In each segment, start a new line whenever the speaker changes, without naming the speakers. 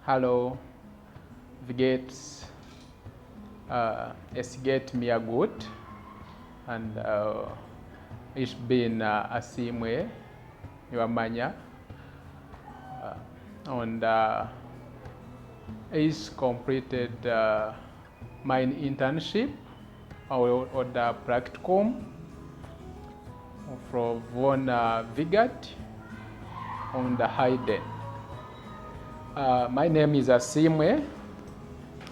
Hallo, wie geht's? Es geht mir gut. Und ich bin Asiimwe, Nimumanya. Und ich completed my internship or the practicum from von Vigat on the Hayden. My name is Asiimwe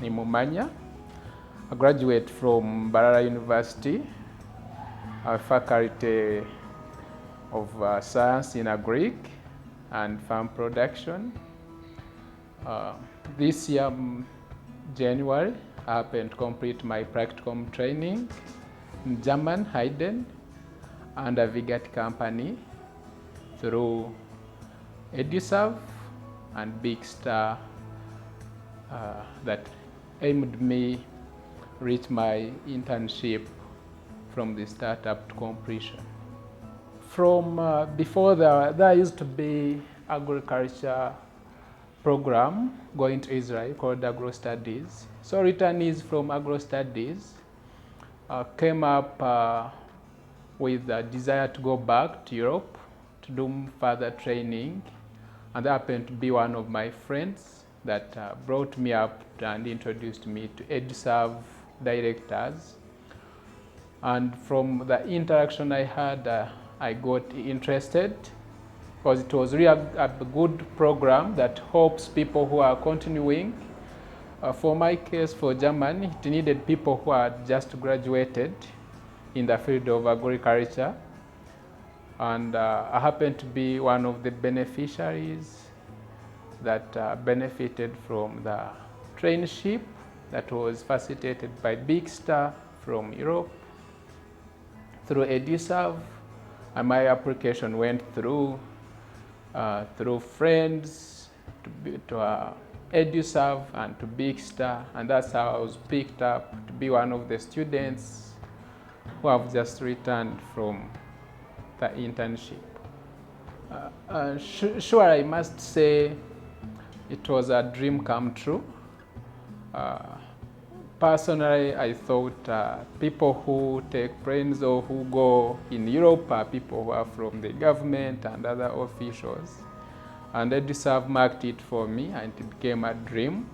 Nimumanya, a graduate from Barara University, a faculty of Science in Agric and Farm Production. This year, January, I happened to complete my practicum training in German, Hayden, and a Vigat company through EduServe and Big Star that aimed me reach my internship from the startup to completion. From before there used to be agriculture program going to Israel called Agro Studies. So returnees from Agro Studies came up with a desire to go back to Europe to do further training, and that happened to be one of my friends that brought me up and introduced me to EduServe directors. And from the interaction I had, I got interested because it was really a good program that helps people who are continuing. For my case, for Germany, it needed people who had just graduated in the field of agriculture. And I happened to be one of the beneficiaries that benefited from the traineeship that was facilitated by Big Star from Europe through EduServe, and my application went through friends to EduServe and to Big Star, and that's how I was picked up to be one of the students who have just returned from the internship. Sure, I must say it was a dream come true. Personally, I thought people who take planes or who go in Europe are people who are from the government and other officials. And EduServe marked it for me, and it became a dream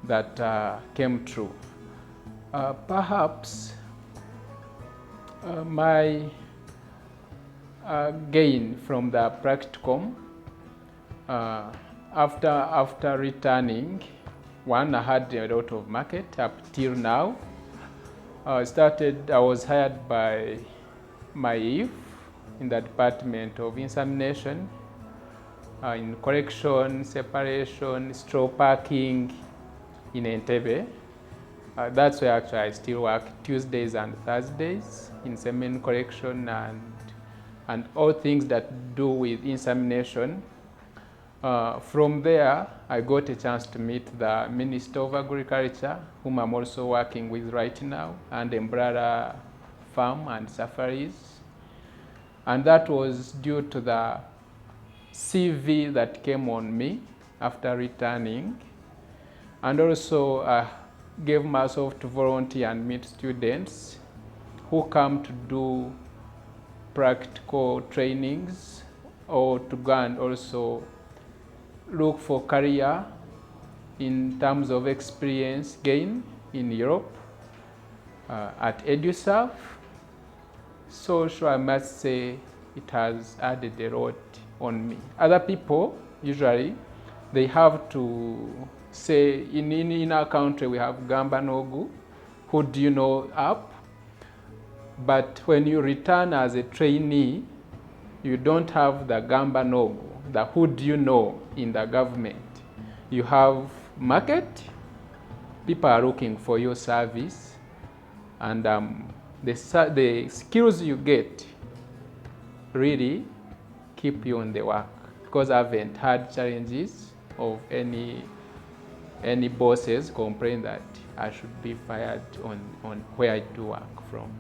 that came true. Perhaps my gain from the practicum after returning, one, I had a lot of market up till now. I was hired by my IF in the Department of Insemination, in collection, separation, straw packing in Entebbe. That's where actually I still work Tuesdays and Thursdays in semen collection and all things that do with insemination. From there, I got a chance to meet the Minister of Agriculture, whom I'm also working with right now, and Umbrella Farm and Safaris. And that was due to the CV that came on me after returning. And also gave myself to volunteer and meet students who come to do practical trainings or to go and also look for career in terms of experience gain in Europe at EduServe. So sure, I must say it has added a lot on me. Other people, usually, they have to say, in our country we have Gamba Nogu, who do you know up? But when you return as a trainee, you don't have the Gamba Nogu, the who do you know in the government. You have market, people are looking for your service, and the skills you get really keep you on the work, because I haven't had challenges of any bosses complain that I should be fired on where I do work from.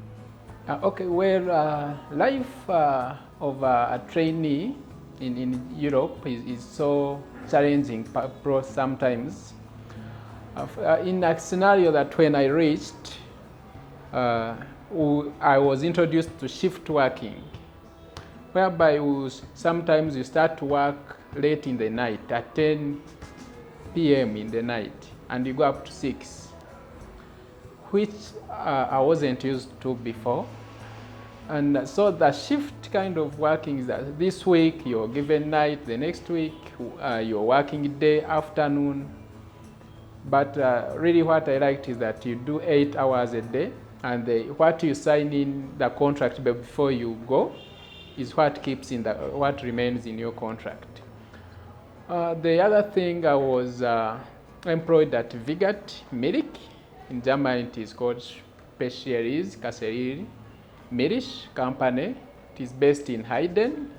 Okay, well, life of a trainee in Europe is so challenging sometimes. In a scenario that when I reached, I was introduced to shift working, whereby sometimes you start to work late in the night, at 10 p.m. in the night, and you go up to 6, which I wasn't used to before. And so the shift kind of working is that this week you're given night, the next week you're working day, afternoon. But really what I liked is that you do 8 hours a day, and what you sign in the contract before you go is what keeps in what remains in your contract. The other thing, I was employed at Vigat Milk. In German it is called Spezialis Kasseriri Milch Company. It is based in Hayden.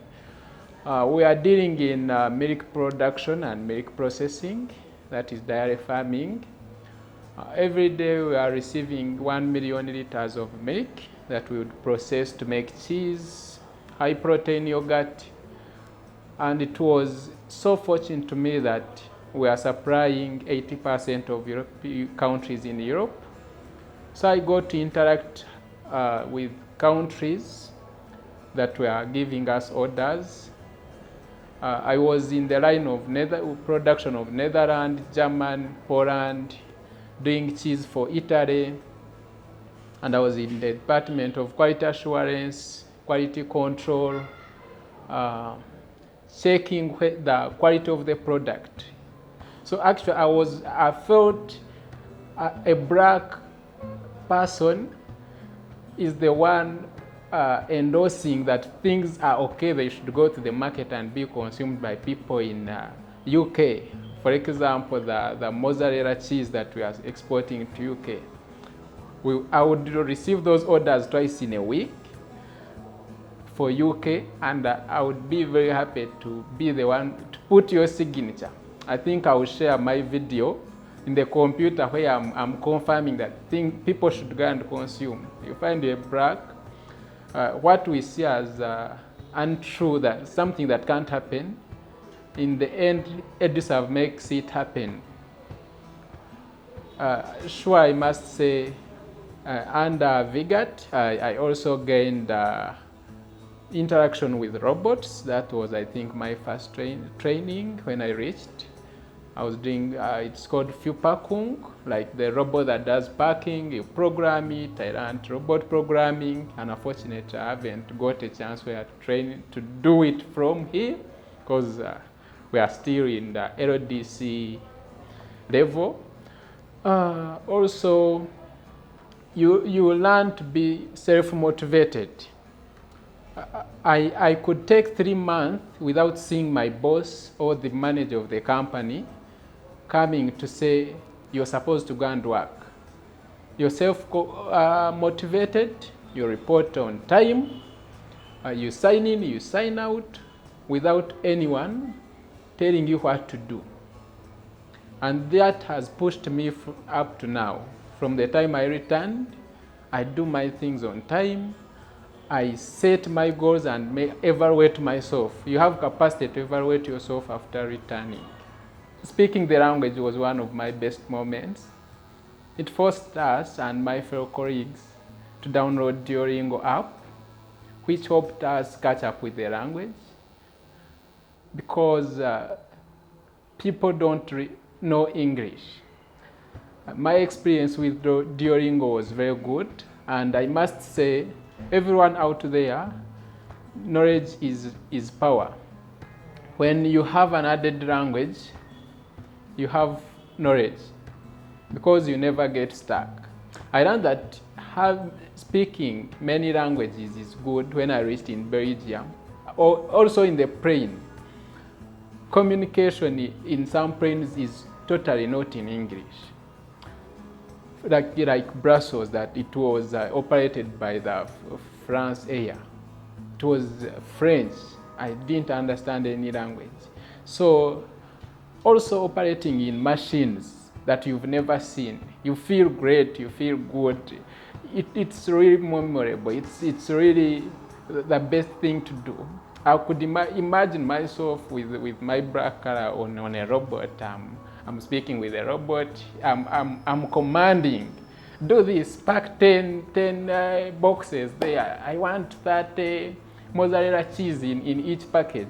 We are dealing in milk production and milk processing, that is dairy farming. Every day we are receiving 1 million liters of milk that we would process to make cheese, high protein yogurt. And it was so fortunate to me that we are supplying 80% of countries in Europe. So I got to interact with countries that were giving us orders. I was in the line of production of Netherlands, Germany, Poland, doing cheese for Italy, and I was in the department of quality assurance, quality control, checking the quality of the product. So actually I felt a black person is the one endorsing that things are okay, they should go to the market and be consumed by people in UK. For example, the mozzarella cheese that we are exporting to UK. I would receive those orders twice in a week for UK, and I would be very happy to be the one to put your signature. I think I will share my video in the computer where I'm confirming that people should go and consume. You find a black, what we see as untrue, that something that can't happen, in the end, Ediserve makes it happen. Sure, I must say, under Vigat, I also gained interaction with robots. That was, I think, my first training when I reached. I was doing, it's called Fupakung, like the robot that does packing. You program it. I learned robot programming, and unfortunately I haven't got a chance where to train to do it from here, because we are still in the LDC level. Also, you learn to be self-motivated. I could take 3 months without seeing my boss or the manager of the company coming to say, you're supposed to go and work. You're self-motivated, you report on time, you sign in, you sign out, without anyone telling you what to do. And that has pushed me up to now. From the time I returned, I do my things on time. I set my goals and evaluate myself. You have capacity to evaluate yourself after returning. Speaking the language was one of my best moments. It forced us and my fellow colleagues to download Duolingo app, which helped us catch up with the language, because people don't know English. My experience with Duolingo was very good, and I must say, everyone out there, knowledge is power. When you have an added language, you have knowledge, because you never get stuck. I learned that speaking many languages is good when I reached in Belgium, also in the plane. Communication in some planes is totally not in English. Like Brussels, that it was operated by the France Air. It was French. I didn't understand any language. So also operating in machines that you've never seen. You feel great, you feel good. It's really memorable. It's really the best thing to do. I could imagine myself with my black color on a robot. I'm speaking with a robot. I'm commanding, do this, pack 10 boxes there. I want that mozzarella cheese in each package.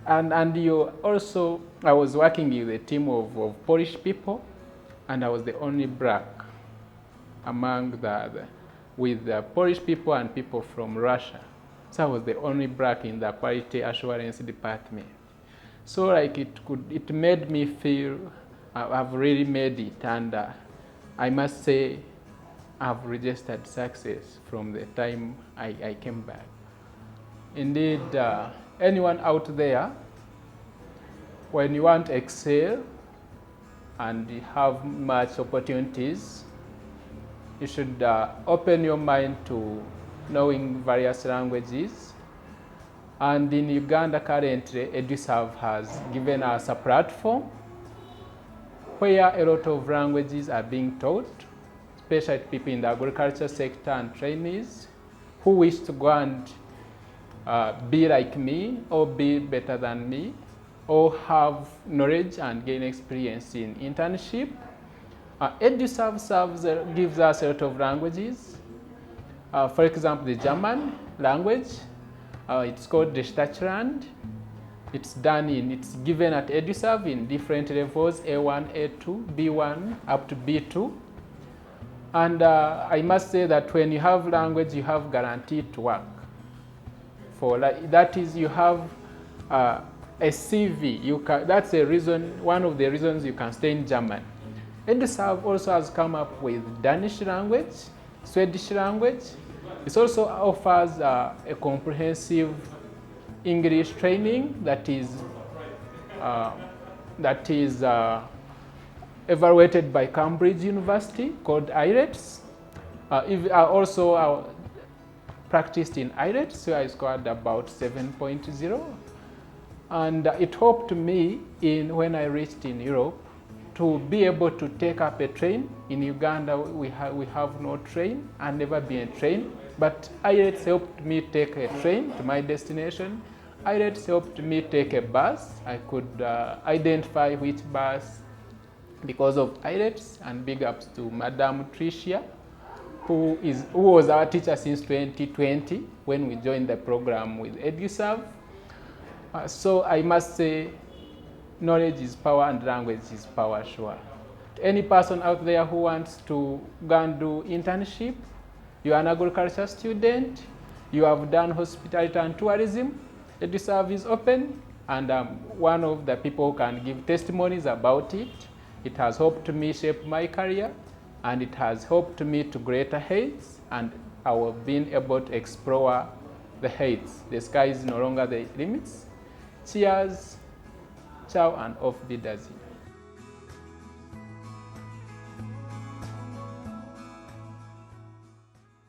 And you also, I was working with a team of Polish people, and I was the only black among with the Polish people and people from Russia. So I was the only black in the quality assurance department. So like it made me feel I've really made it, and I must say I've registered success from the time I came back. Indeed, anyone out there, when you want to excel and have much opportunities, you should open your mind to knowing various languages. And in Uganda currently, EduServe has given us a platform where a lot of languages are being taught, especially people in the agriculture sector and trainees who wish to go and be like me or be better than me or have knowledge and gain experience in internship. EduServe gives us a lot of languages. For example, the German language, it's called Deutschland. It's given at EduServe in different levels, A1, A2, B1, up to B2. And I must say that when you have language, you have guaranteed to work. That is, you have a CV. That's a reason, one of the reasons you can stay in Germany. EduServe also has come up with Danish language, Swedish language. It also offers a comprehensive English training that is evaluated by Cambridge University, called IELTS. Also practiced in IELTS, so I scored about 7.0. And it helped me when I reached in Europe to be able to take up a train. In Uganda, we have no train and never been a train, but IELTS helped me take a train to my destination. IELTS helped me take a bus. I could identify which bus because of IELTS, and big ups to Madame Tricia, who was our teacher since 2020 when we joined the program with EduServe. So I must say, knowledge is power and language is power, sure. Any person out there who wants to go and do internship, you are an agriculture student, you have done hospitality and tourism, EduServe is open, and I'm one of the people who can give testimonies about it. It has helped me shape my career, and it has helped me to greater heights, and I have been able to explore the heights. The sky is no longer the limits. Cheers, ciao, and auf Wiedersehen.